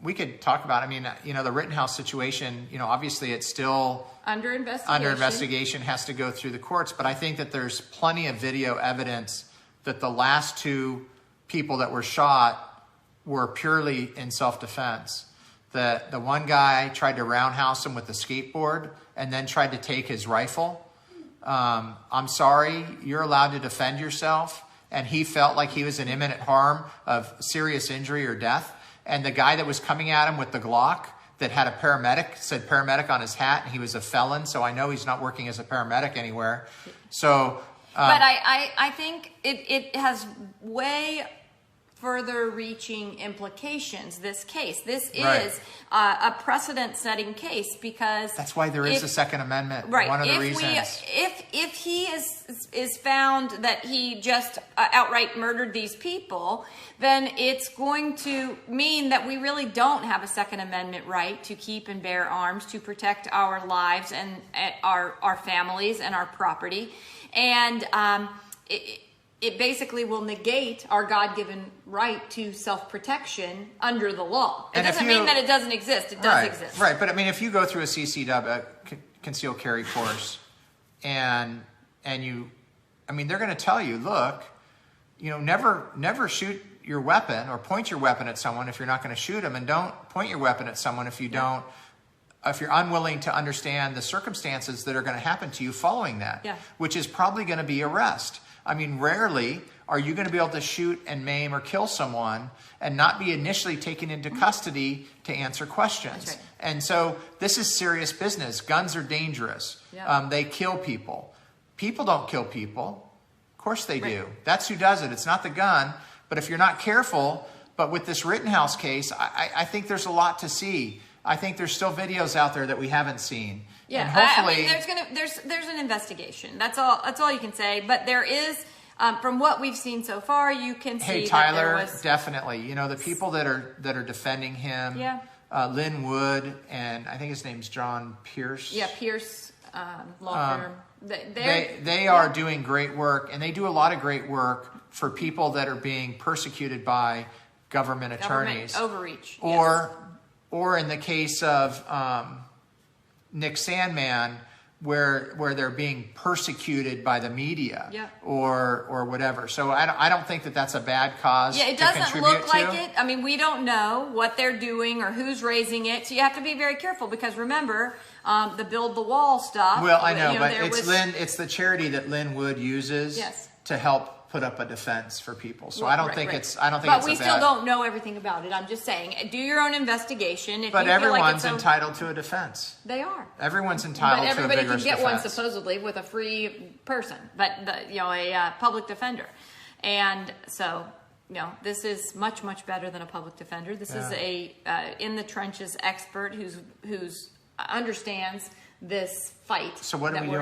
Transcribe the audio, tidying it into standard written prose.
we could talk about, I mean, you know, the Rittenhouse situation, you know, obviously it's still under investigation, has to go through the courts. But I think that there's plenty of video evidence that the last two people that were shot were purely in self-defense. The one guy tried to roundhouse him with a skateboard and then tried to take his rifle. I'm sorry, you're allowed to defend yourself. And he felt like he was in imminent harm of serious injury or death. And the guy that was coming at him with the Glock that had a paramedic, said paramedic on his hat, and he was a felon, so I know he's not working as a paramedic anywhere. So, but I think it has way further reaching implications, this case. This is a precedent-setting case, because that's why there is a Second Amendment. Right. One of the reasons. If he is found that he just outright murdered these people, then it's going to mean that we really don't have a Second Amendment right to keep and bear arms to protect our lives and our families and our property. And it basically will negate our God-given right to self-protection under the law. It doesn't mean that it doesn't exist. It does exist. Right, but I mean, if you go through a CCW, concealed carry course, and you, I mean, they're going to tell you, look, you know, never shoot your weapon or point your weapon at someone if you're not going to shoot them, and don't point your weapon at someone if you don't, if you're unwilling to understand the circumstances that are going to happen to you following that, which is probably going to be arrest. I mean, rarely are you going to be able to shoot and maim or kill someone and not be initially taken into custody to answer questions. That's right. And so this is serious business. Guns are dangerous. They kill people. People don't kill people. Of course they do. That's who does it. It's not the gun. But if you're not careful, but with this Rittenhouse case, I think there's a lot to see. I think there's still videos out there that we haven't seen. Yeah, and hopefully, I mean, there's an investigation. That's all you can say. But there is, from what we've seen so far, you can see. Hey, Tyler, definitely. You know, the people that are defending him. Lynn Wood, and I think his name's John Pierce. Yeah, Pierce law firm. They are doing great work, and they do a lot of great work for people that are being persecuted by government attorneys. Overreach. Or in the case of Nick Sandman, where they're being persecuted by the media, or whatever. So I don't think that that's a bad cause. Yeah, it doesn't look like it. I mean, we don't know what they're doing or who's raising it, so you have to be very careful, because remember the Build the Wall stuff. Well, I know, but it's the charity that Lynn Wood uses to help put up a defense for people. So I don't think it's But we still don't know everything about it. I'm just saying, do your own investigation. But everyone's entitled to a defense. They are. Everyone's entitled to a vigorous defense. But everybody can get one supposedly with a free person, but a public defender. And so, this is much, much better than a public defender. This is a in the trenches expert who's understands this fight. So what are we doing?